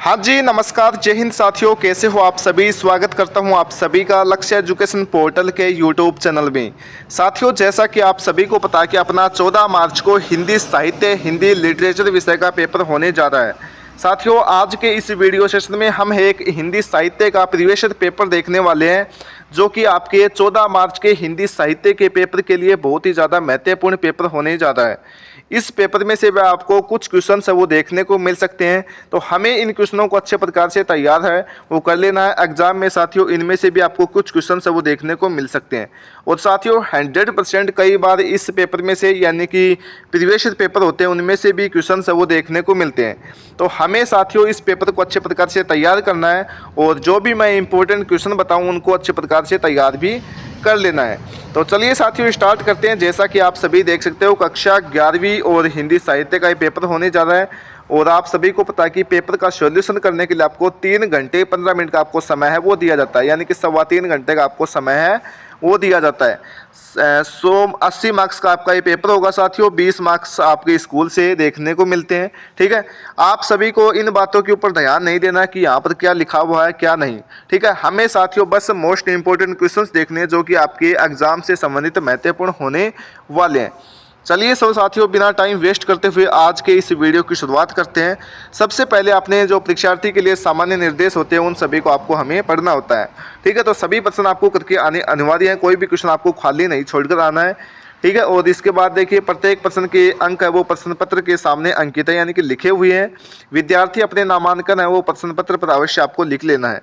हाँ जी, नमस्कार, जय हिंद साथियों। कैसे हो आप सभी? स्वागत करता हूं आप सभी का लक्ष्य एजुकेशन पोर्टल के यूट्यूब चैनल में। साथियों, जैसा कि आप सभी को पता है कि अपना 14 मार्च को हिंदी साहित्य, हिंदी लिटरेचर विषय का पेपर होने जा रहा है। साथियों, आज के इस वीडियो सेशन में हम एक हिंदी साहित्य का प्रीवियस पेपर देखने वाले हैं, जो कि आपके 14 मार्च के हिंदी साहित्य के पेपर के लिए बहुत ही ज़्यादा महत्वपूर्ण पेपर होने जा रहा है। इस पेपर में से वह आपको कुछ क्वेश्चन है वो देखने को मिल सकते हैं, तो हमें इन क्वेश्चनों को अच्छे प्रकार से तैयार है वो कर लेना है। एग्जाम में साथियों इनमें से भी आपको कुछ क्वेश्चन है वो देखने को मिल सकते हैं। और साथियों 100% कई बार इस पेपर में से, यानी कि प्रीवियस पेपर होते हैं, उनमें से भी क्वेश्चन है वो देखने को मिलते हैं। तो हमें साथियों इस पेपर को अच्छे प्रकार से तैयार करना है, और जो भी मैं इंपॉर्टेंट क्वेश्चन बताऊँ उनको अच्छे प्रकार से तैयार भी कर लेना है। तो चलिए साथियों स्टार्ट करते हैं। जैसा कि आप सभी देख सकते हो, कक्षा 11वीं और हिंदी साहित्य का ये पेपर होने जा रहा है, और आप सभी को पता है कि पेपर का सॉल्यूशन करने के लिए आपको 3 घंटे 15 मिनट का आपको समय है वो दिया जाता है, यानी कि 3.25 घंटे का आपको समय है वो दिया जाता है। 80 मार्क्स का आपका ये पेपर होगा साथियों। 20 मार्क्स आपके स्कूल से देखने को मिलते हैं। ठीक है, आप सभी को इन बातों के ऊपर ध्यान नहीं देना कि यहाँ पर क्या लिखा हुआ है क्या नहीं। ठीक है, हमें साथियों बस मोस्ट इंपॉर्टेंट क्वेश्चंस देखने हैं जो कि आपके एग्जाम से संबंधित महत्वपूर्ण होने वाले हैं। चलिए सब साथियों, बिना टाइम वेस्ट करते हुए आज के इस वीडियो की शुरुआत करते हैं। सबसे पहले आपने जो परीक्षार्थी के लिए सामान्य निर्देश होते हैं उन सभी को आपको हमें पढ़ना होता है। ठीक है, तो सभी प्रश्न आपको करके आने अनिवार्य है, कोई भी क्वेश्चन आपको खाली नहीं छोड़कर आना है। ठीक है, और इसके बाद देखिए प्रत्येक प्रश्न के अंक है वो प्रश्न पत्र के सामने अंकित है, यानी कि लिखे हुए हैं। विद्यार्थी अपने नामांकन है वो प्रश्न पत्र पर अवश्य आपको लिख लेना है।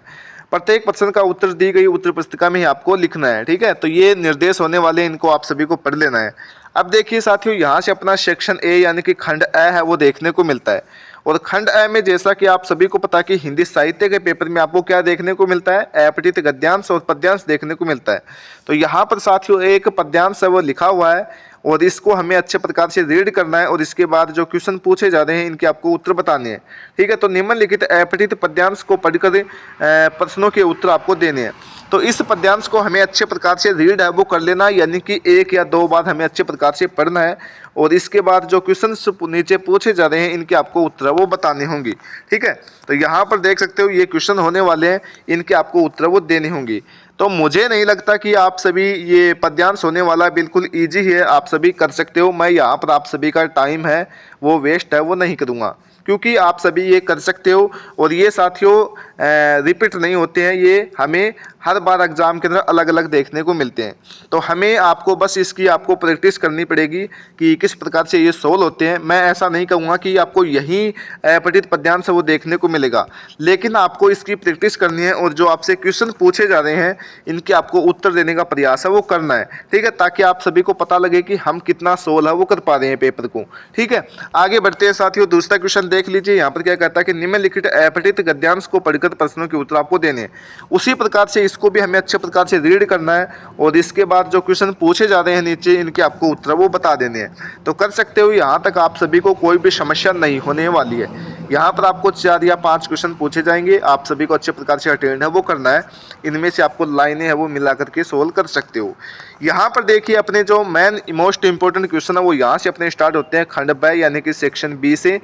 प्रत्येक प्रश्न का उत्तर दी गई उत्तर पुस्तिका में ही आपको लिखना है। ठीक है, तो ये निर्देश होने वाले, इनको आप सभी को पढ़ लेना है। अब देखिए साथियों, यहाँ से अपना सेक्शन ए यानी कि खंड अ है वो देखने को मिलता है, और खंड अ में जैसा कि आप सभी को पता है कि हिंदी साहित्य के पेपर में आपको क्या देखने को मिलता है, अपठित गद्यांश और पद्यांश देखने को मिलता है। तो यहाँ पर साथियों एक पद्यांश है वो लिखा हुआ है, और इसको हमें अच्छे प्रकार से रीड करना है, और इसके बाद जो क्वेश्चन पूछे जा रहे हैं इनके आपको उत्तर बताने हैं। ठीक है, तो निम्नलिखित अपठित पद्यांश को पढ़कर प्रश्नों के उत्तर आपको देने हैं। तो इस पद्यांश को हमें अच्छे प्रकार से रीड है वो कर लेना, यानी कि 1 या 2 बार हमें अच्छे प्रकार से पढ़ना है, और इसके बाद जो क्वेश्चंस नीचे पूछे जा रहे हैं इनके आपको उत्तर वो बताने होंगे। ठीक है, तो यहाँ पर देख सकते हो ये क्वेश्चन होने वाले हैं, इनके आपको उत्तर वो देने होंगे। तो मुझे नहीं लगता कि आप सभी ये पद्यांश होने वाला बिल्कुल ईजी है, आप सभी कर सकते हो। मैं यहाँ पर आप सभी का टाइम है वो वेस्ट है वो नहीं करूँगा, क्योंकि आप सभी ये कर सकते हो, और ये साथियों रिपीट नहीं होते हैं, ये हमें हर बार एग्जाम के अंदर अलग अलग देखने को मिलते हैं। तो हमें आपको बस इसकी आपको प्रैक्टिस करनी पड़ेगी कि किस प्रकार से ये सोल्व होते हैं। मैं ऐसा नहीं कहूँगा कि आपको यही अपठित पद्यांश वो देखने को मिलेगा, लेकिन आपको इसकी प्रैक्टिस करनी है, और जो आपसे क्वेश्चन पूछे जा रहे हैं इनके आपको उत्तर देने का प्रयास है वो करना है। ठीक है, ताकि आप सभी को पता लगे कि हम कितना सोल्व है वो कर पा रहे हैं पेपर को। ठीक है, आगे बढ़ते हैं साथियों। दूसरा क्वेश्चन देख लीजिए, यहाँ पर क्या कहता है कि निम्नलिखित अपठित गद्यांश को पढ़कर प्रश्नों के उत्तर आपको देने हैं। उसी प्रकार से इसको भी हमें अच्छे प्रकार से रीड करना है, और इसके बाद जो क्वेश्चन पूछे जा रहे हैं नीचे इनके आपको उत्तर वो बता देने हैं। तो कर सकते हो, यहाँ तक आप सभी को कोई भी समस्या नहीं होने वाली है। यहाँ पर आपको 4 या 5 क्वेश्चन पूछे जाएंगे, आप सभी को अच्छे प्रकार से अटेंड है वो करना है। इनमें से आपको लाइनें है वो मिला करके सोल्व कर सकते हो। यहाँ पर देखिए अपने जो मेन मोस्ट इंपॉर्टेंट क्वेश्चन है वो यहाँ से अपने स्टार्ट होते हैं, खंड ब यानी कि सेक्शन बी से।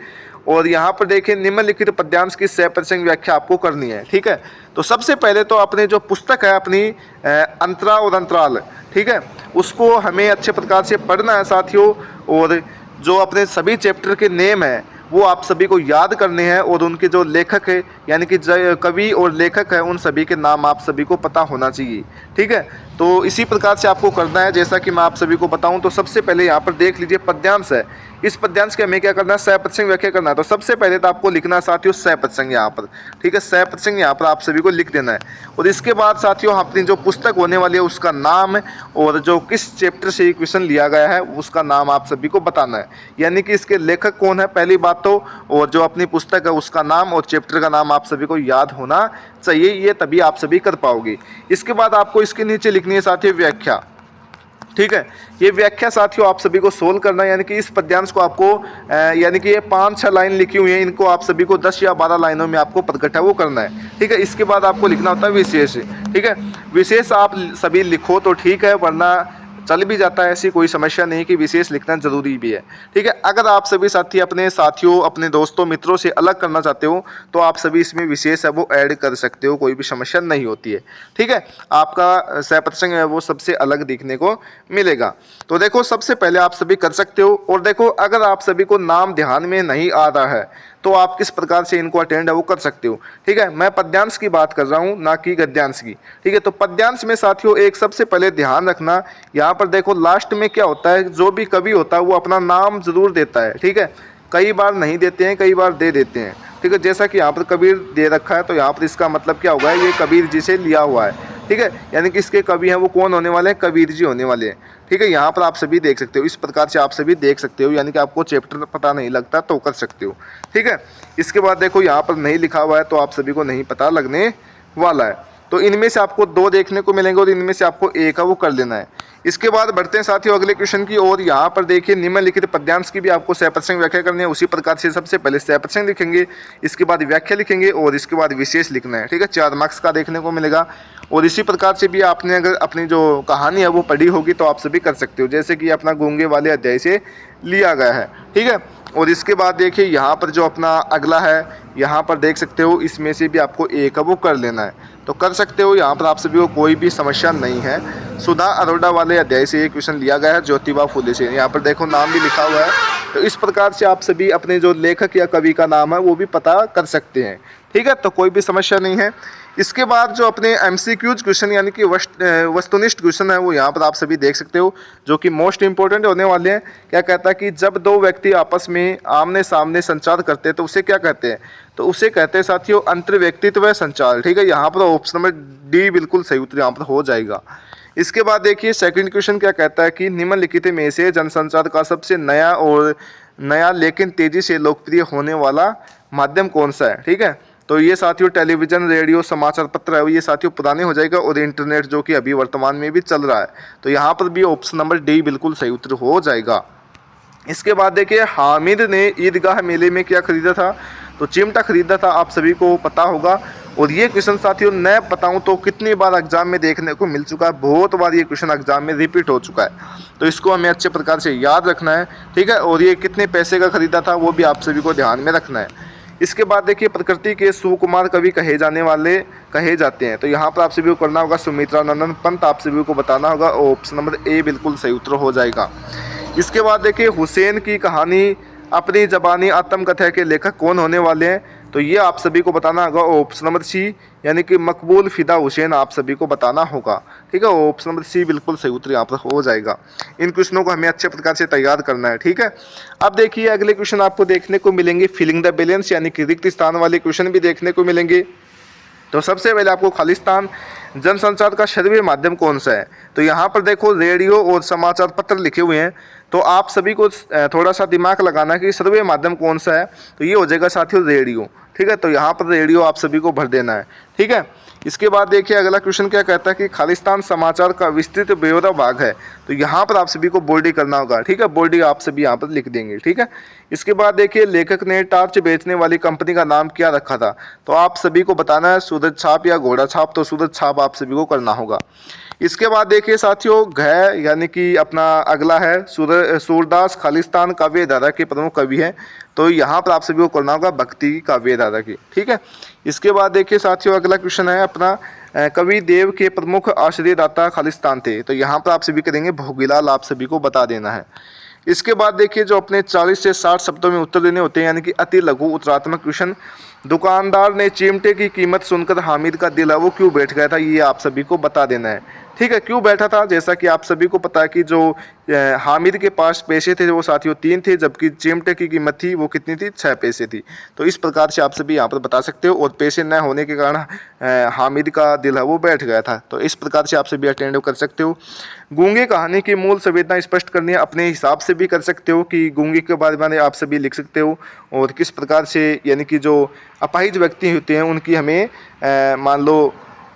और यहाँ पर देखिए निम्नलिखित पद्यांश की सप्रसंग व्याख्या आपको करनी है। ठीक है, तो सबसे पहले तो अपने जो पुस्तक है अपनी अंतरा और अंतराल, ठीक है, उसको हमें अच्छे प्रकार से पढ़ना है साथियों। और जो अपने सभी चैप्टर के नेम है वो आप सभी को याद करने हैं, और उनके जो लेखक है यानी कि कवि और लेखक है उन सभी के नाम आप सभी को पता होना चाहिए। ठीक है, तो इसी प्रकार से आपको करना है। जैसा कि मैं आप सभी को बताऊं तो सबसे पहले यहाँ पर देख लीजिए पद्यांश है, इस पद्यांश के हमें क्या करना है, सप्रसंग व्याख्या करना है। तो सबसे पहले तो आपको लिखना है साथियों सप्रसंग यहाँ पर। ठीक है, सप्रसंग यहाँ पर आप सभी को लिख देना है, और इसके बाद साथियों अपनी जो पुस्तक होने वाली है उसका नाम और जो किस चैप्टर से क्वेश्चन लिया गया है उसका नाम आप सभी को बताना है, यानी कि इसके लेखक कौन है पहली बात तो, और जो अपनी पुस्तक है उसका नाम और चैप्टर का नाम आप सभी को याद होना चाहिए, ये तभी आप सभी कर पाओगे। इसके बाद आपको इसके नीचे लिखनी है साथियों व्याख्या। ठीक है, ये व्याख्या साथियों आप सभी को सोल्व करना है, यानी कि इस पद्यांश को आपको यानी कि ये 5-6 लाइन लिखी हुई है, इनको आप सभी को 10 या 12 लाइनों में आपको प्रकट है वो करना है। ठीक है, इसके बाद आपको लिखना होता है विशेष। ठीक है, विशेष आप सभी लिखो तो ठीक है, वरना चल भी जाता है, ऐसी कोई समस्या नहीं कि विशेष लिखना जरूरी भी है। ठीक है, अगर आप सभी साथी अपने साथियों, अपने दोस्तों, मित्रों से अलग करना चाहते हो तो आप सभी इसमें विशेष है वो ऐड कर सकते हो, कोई भी समस्या नहीं होती है। ठीक है, आपका सहप्रसंग है वो सबसे अलग दिखने को मिलेगा। तो देखो, सबसे पहले आप सभी कर सकते हो। और देखो, अगर आप सभी को नाम ध्यान में नहीं आ रहा है तो आप किस प्रकार से इनको अटेंड है वो कर सकते हो। ठीक है, मैं पद्यांश की बात कर रहा हूँ, ना कि गद्यांश की। ठीक है, तो पद्यांश में साथियों एक सबसे पहले ध्यान रखना, यहाँ पर देखो लास्ट में क्या होता है, जो भी कवि होता है वो अपना नाम जरूर देता है। ठीक है, कई बार नहीं देते हैं, कई बार दे देते हैं। ठीक है, जैसा कि यहाँ पर कबीर दे रखा है तो यहाँ पर इसका मतलब क्या होगा, ये कबीर जी से लिया हुआ है। ठीक है, यानी कि इसके कवि हैं वो कौन होने वाले हैं, कबीर जी होने वाले हैं। ठीक है, यहाँ पर आप सभी देख सकते हो, इस प्रकार से आप सभी देख सकते हो, यानी कि आपको चैप्टर पता नहीं लगता तो कर सकते हो। ठीक है, इसके बाद देखो यहाँ पर नहीं लिखा हुआ है तो आप सभी को नहीं पता लगने वाला है। तो इनमें से आपको 2 देखने को मिलेंगे और इनमें से आपको एक है वो कर लेना है। इसके बाद बढ़ते हैं साथियों अगले क्वेश्चन की ओर। यहाँ पर देखिए, निम्नलिखित पद्यांश की भी आपको सहप्रसंग व्याख्या करनी है। उसी प्रकार से सबसे पहले सहप्रसंग लिखेंगे, इसके बाद व्याख्या लिखेंगे और इसके बाद विशेष लिखना है। ठीक है, 4 मार्क्स का देखने को मिलेगा। और इसी प्रकार से भी आपने अगर अपनी जो कहानी है वो पढ़ी होगी तो आप सभी कर सकते हो, जैसे कि अपना गूंगे वाले अध्याय से लिया गया है। ठीक है, और इसके बाद देखिए यहाँ पर जो अपना अगला है, यहाँ पर देख सकते हो, इसमें से भी आपको एक है वो कर लेना है। तो कर सकते हो, यहाँ पर आप सभी को कोई भी समस्या नहीं है। सुधा अरोड़ा वाले अध्याय से ये क्वेश्चन लिया गया है, ज्योतिबा फुले से। यहाँ पर देखो नाम भी लिखा हुआ है। तो इस प्रकार से आप सभी अपने जो लेखक या कवि का नाम है वो भी पता कर सकते हैं। ठीक है, तो कोई भी समस्या नहीं है। इसके बाद जो अपने MCQs क्वेश्चन यानी कि वस्तुनिष्ठ क्वेश्चन है वो यहाँ पर आप सभी देख सकते हो, जो कि मोस्ट इंपॉर्टेंट होने वाले हैं। क्या कहता है कि जब 2 व्यक्ति आपस में आमने सामने संचार करते हैं तो उसे क्या कहते हैं, तो उसे कहते हैं साथियों अंतर्व्यक्तित्व संचार। ठीक है, यहाँ पर ऑप्शन नंबर डी बिल्कुल सही उत्तर यहाँ पर हो जाएगा। इसके बाद देखिए सेकंड क्वेश्चन क्या कहता है कि निम्नलिखित में से जनसंचार का सबसे नया लेकिन तेजी से लोकप्रिय होने वाला माध्यम कौन सा है। ठीक है, तो ये साथियों टेलीविज़न, रेडियो, समाचार पत्र है ये साथियों पुराने हो जाएगा, और इंटरनेट जो कि अभी वर्तमान में भी चल रहा है। तो यहाँ पर भी ऑप्शन नंबर डी बिल्कुल सही उत्तर हो जाएगा। इसके बाद देखिए, हामिद ने ईदगाह मेले में क्या खरीदा था, तो चिमटा खरीदा था, आप सभी को पता होगा। और ये क्वेश्चन साथियों मैं बताऊं तो कितनी बार एग्जाम में देखने को मिल चुका है, बहुत बार ये क्वेश्चन एग्जाम में रिपीट हो चुका है। तो इसको हमें अच्छे प्रकार से याद रखना है। ठीक है, और ये कितने पैसे का खरीदा था वो भी आप सभी को ध्यान में रखना है। इसके बाद देखिए, प्रकृति के सुकुमार कवि कहे जाते हैं। तो यहाँ पर आप सभी को करना होगा सुमित्रा नंदन पंत, आप सभी को बताना होगा। ऑप्शन नंबर ए बिल्कुल सही उत्तर हो जाएगा। इसके बाद देखिए, हुसैन की कहानी अपनी ज़बानी आत्मकथा के लेखक कौन होने वाले हैं, तो ये आप सभी को बताना होगा। ऑप्शन नंबर सी यानी कि मकबूल फिदा हुसैन आप सभी को बताना होगा। ठीक है, ऑप्शन नंबर सी बिल्कुल सही उत्तर यहाँ पर हो जाएगा। इन क्वेश्चनों को हमें अच्छे प्रकार से तैयार करना है। ठीक है, अब देखिए अगले क्वेश्चन आपको देखने को मिलेंगे फिलिंग द बैलेंस यानी कि रिक्त स्थान वाले क्वेश्चन भी देखने को मिलेंगे। तो सबसे पहले आपको खालिस्तान जनसंचार का सर्वोत्तम माध्यम कौन सा है, तो यहाँ पर देखो रेडियो और समाचार पत्र लिखे हुए हैं। तो आप सभी को थोड़ा सा दिमाग लगाना कि सर्वोत्तम माध्यम कौन सा है, तो ये हो जाएगा साथियों रेडियो। ठीक है, तो यहाँ पर रेडियो आप सभी को भर देना है। ठीक है, इसके बाद देखिए अगला क्वेश्चन क्या कहता है कि खालिस्तान समाचार का विस्तृत ब्यौरा भाग है, तो यहाँ पर आप सभी को बोल्डी करना होगा। ठीक है, बोल्डी आप सभी यहाँ पर लिख देंगे। ठीक है, इसके बाद देखिए लेखक ने टार्च बेचने वाली कंपनी का नाम क्या रखा था, तो आप सभी को बताना है सूरज छाप या घोड़ा छाप, तो सूरज छाप आप सभी को करना होगा। इसके बाद देखिए साथियों घ यानी कि अपना अगला है सूरदास खालिस्तान काव्य धारा के प्रमुख कवि हैं, तो यहाँ पर आप सभी को करना होगा भक्ति काव्य धारा की। ठीक है, इसके बाद देखिए साथियों अगला क्वेश्चन है अपना कवि देव के प्रमुख आश्रयदाता खालिस्तान थे, तो यहाँ पर आप सभी करेंगे भोगीलाल, आप सभी को बता देना है। इसके बाद देखिए जो अपने 40 से 60 शब्दों में उत्तर देने होते हैं यानी कि अति लघु उत्तरात्मक क्वेश्चन। दुकानदार ने चिमटे की कीमत सुनकर हामिद का दिल है वो क्यों बैठ गया था, ये आप सभी को बता देना है। ठीक है, क्यों बैठा था, जैसा कि आप सभी को पता है कि जो हामिद के पास पैसे थे वो साथियों 3 थे, जबकि चिमटे की कीमत थी वो कितनी थी, 6 पैसे थी। तो इस प्रकार से आप सभी यहाँ पर बता सकते हो, और पैसे न होने के कारण हामिद का दिल है वो बैठ गया था। तो इस प्रकार से आप सभी अटेंड कर सकते हो। गूंगे कहानी की मूल संवेदना स्पष्ट करनी है, अपने हिसाब से भी कर सकते हो कि गूंगे के बारे में आप सभी लिख सकते हो, और किस प्रकार से यानी कि जो अपाहिज व्यक्ति होते हैं उनकी हमें मान लो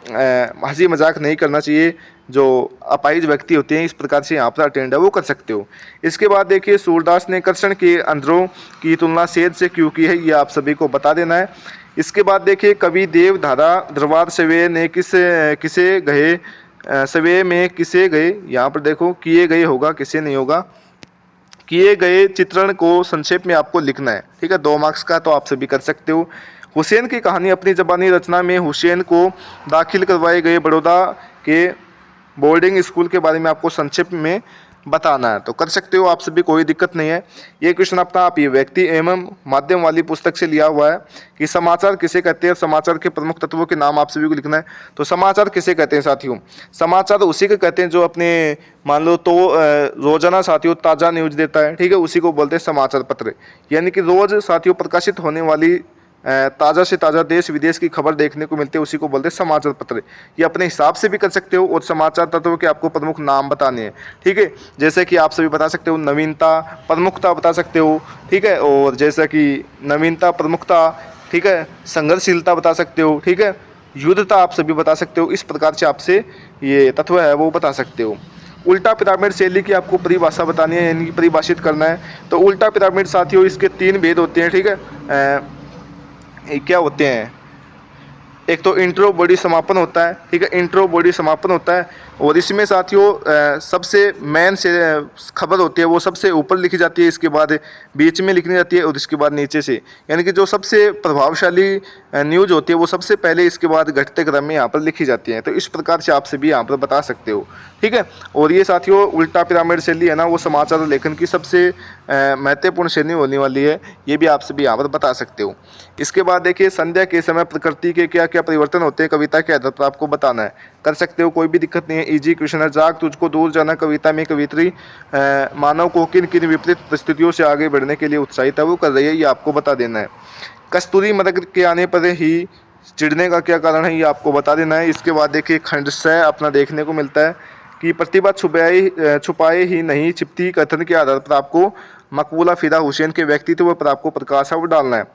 हंसी मजाक नहीं करना चाहिए, जो अपाहिज व्यक्ति होते हैं, इस प्रकार से यहाँ पर अटेंड है वो कर सकते हो। इसके बाद देखिए सूरदास ने कृष्ण के अंदरों की तुलना सेज से क्यों की है, ये आप सभी को बता देना है। इसके बाद देखिए कवि देव धारा दरबार सवेर ने किसे गए सवे में किसे गए, यहाँ पर देखो किए गए होगा, किसे नहीं होगा, किए गए चित्रण को संक्षेप में आपको लिखना है। ठीक है, 2 मार्क्स का तो आप सभी कर सकते हो। हुसैन की कहानी अपनी ज़बानी रचना में हुसैन को दाखिल करवाए गए बड़ौदा के बोर्डिंग स्कूल के बारे में आपको संक्षेप में बताना है, तो कर सकते हो आप सभी, कोई दिक्कत नहीं है। ये क्वेश्चन अपना आप ये व्यक्ति एवं माध्यम वाली पुस्तक से लिया हुआ है कि समाचार किसे कहते हैं, समाचार के प्रमुख तत्वों के नाम आप सभी को लिखना है। तो समाचार किसे कहते हैं साथियों, समाचार उसी को कहते हैं जो अपने मान लो तो रोजाना साथियों ताज़ा न्यूज देता है। ठीक है, उसी को बोलते हैं समाचार पत्र, यानी कि रोज साथियों प्रकाशित होने वाली ताज़ा से ताज़ा देश विदेश की खबर देखने को मिलती है, उसी को बोलते हैं समाचार पत्र। ये अपने हिसाब से भी कर सकते हो और समाचार तत्वों के आपको प्रमुख नाम बताने हैं। ठीक है, जैसे कि आप सभी बता सकते हो नवीनता, प्रमुखता बता सकते हो। ठीक है, और जैसा कि नवीनता, प्रमुखता, ठीक है, संघर्षशीलता बता सकते हो। ठीक है, युद्धता आप सभी बता सकते हो। इस प्रकार से आपसे ये तत्व है वो बता सकते हो। उल्टा पिरामिड शैली की आपको परिभाषा बतानी है, यानी कि परिभाषित करना है। तो उल्टा पिरामिड साथियों इसके 3 भेद होते हैं। ठीक है, क्या होते हैं, एक तो इंट्रो बॉडी समापन होता है। ठीक है, इंट्रो बॉडी समापन होता है, और इसमें साथियों सबसे मेन से खबर होती है वो सबसे ऊपर लिखी जाती है, इसके बाद बीच में लिखनी जाती है और इसके बाद नीचे से, यानी कि जो सबसे प्रभावशाली न्यूज़ होती है वो सबसे पहले, इसके बाद घटते क्रम में यहाँ पर लिखी जाती है। तो इस प्रकार से आप सभी यहाँ पर बता सकते हो। ठीक है, और ये साथियों उल्टा पिरामिड शैली है ना, वो समाचार लेखन की सबसे महत्वपूर्ण शैली होने वाली है, ये भी आप सभी यहाँ पर बता सकते हो। इसके बाद देखिए संध्या के समय प्रकृति के क्या क्या परिवर्तन होते हैं कविता के आधार पर आपको बताना है, कर सकते हो, कोई भी दिक्कत नहीं है। इजी क्वेश्चन है। जाग तुझको दूर जाना कविता में कवित्री मानव को किन किन विपरीत परिस्थितियों से आगे बढ़ने के लिए उत्साहित है वो कर रही है, ये आपको बता देना है। कस्तूरी मदद के आने पर ही चिढ़ने का क्या कारण है, ये आपको बता देना है। इसके बाद देखिए खंड से अपना देखने को मिलता है कि प्रतिभा छुपाए ही नहीं छिपती कथन के आधार पर आपको मकबूला फिदा हुसैन के व्यक्तित्व पर आपको प्रकाश डालना है।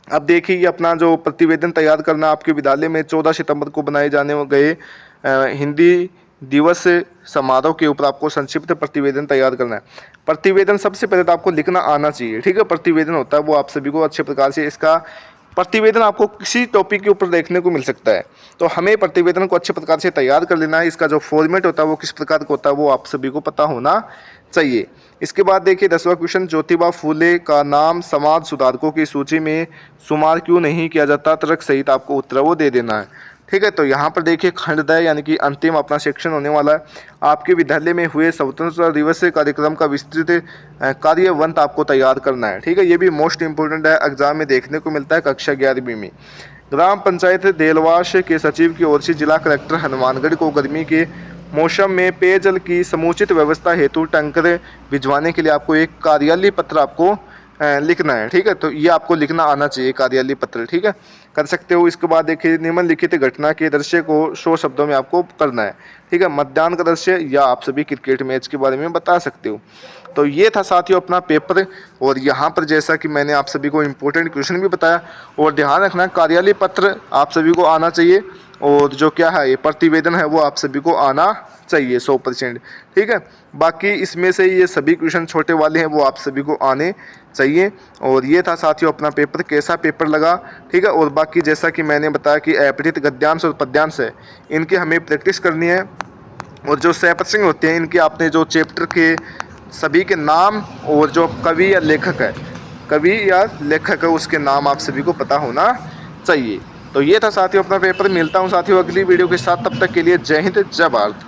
अब देखिए ये अपना जो प्रतिवेदन तैयार करना आपके विद्यालय में 14 सितंबर को बनाए जाने गए हिंदी दिवस समारोह के ऊपर आपको संक्षिप्त प्रतिवेदन तैयार करना है। प्रतिवेदन सबसे पहले तो आपको लिखना आना चाहिए। ठीक है, प्रतिवेदन होता है वो आप सभी को अच्छे प्रकार से, इसका प्रतिवेदन आपको किसी टॉपिक के ऊपर देखने को मिल सकता है, तो हमें प्रतिवेदन को अच्छे प्रकार से तैयार कर लेना है। इसका जो फॉर्मेट होता है वो किस प्रकार का होता है वो आप सभी को पता होना चाहिए। इसके बाद देखिए 10वां क्वेश्चन, ज्योतिबा फूले का नाम समाज सुधारकों की सूची में शुमार क्यों नहीं किया जाता, तर्क सहित आपको उत्तर वो दे देना है। ठीक है, तो यहाँ पर देखिए खंडदय यानी कि अंतिम अपना सेक्शन होने वाला है। आपके विद्यालय में हुए स्वतंत्रता दिवस कार्यक्रम का विस्तृत कार्यवंत आपको तैयार करना है। ठीक है, ये भी मोस्ट इंपोर्टेंट है, एग्जाम में देखने को मिलता है कक्षा 11वीं में। ग्राम पंचायत देलवास के सचिव की ओर से जिला कलेक्टर हनुमानगढ़ को गर्मी के मौसम में पेयजल की समुचित व्यवस्था हेतु टैंकर भिजवाने के लिए आपको एक कार्यालय पत्र आपको लिखना है। ठीक है, तो ये आपको लिखना आना चाहिए कार्यालय पत्र। ठीक है, कर सकते हो। इसके बाद देखिए निम्नलिखित घटना के दृश्य को 100 शब्दों में आपको करना है। ठीक है, मतदान का दृश्य या आप सभी क्रिकेट मैच के बारे में बता सकते हो। तो ये था साथियों अपना पेपर, और यहाँ पर जैसा कि मैंने आप सभी को इम्पोर्टेंट क्वेश्चन भी बताया, और ध्यान रखना कार्यालय पत्र आप सभी को आना चाहिए, और जो क्या है ये प्रतिवेदन है वो आप सभी को आना चाहिए 100%। ठीक है, बाकी इसमें से ये सभी क्वेश्चन छोटे वाले हैं वो आप सभी को आने चाहिए। और ये था साथियों अपना पेपर, कैसा पेपर लगा। ठीक है, और बाकी जैसा कि मैंने बताया कि अपठित गद्यांश और पद्यांश है इनकी हमें प्रैक्टिस करनी है, और जो सैप्रसंग होते हैं इनके आपने जो चैप्टर के सभी के नाम और जो कवि या लेखक है उसके नाम आप सभी को पता होना चाहिए। तो ये था साथियों अपना पेपर। मिलता हूँ साथियों अगली वीडियो के साथ, तब तक के लिए जय हिंद जय भारत।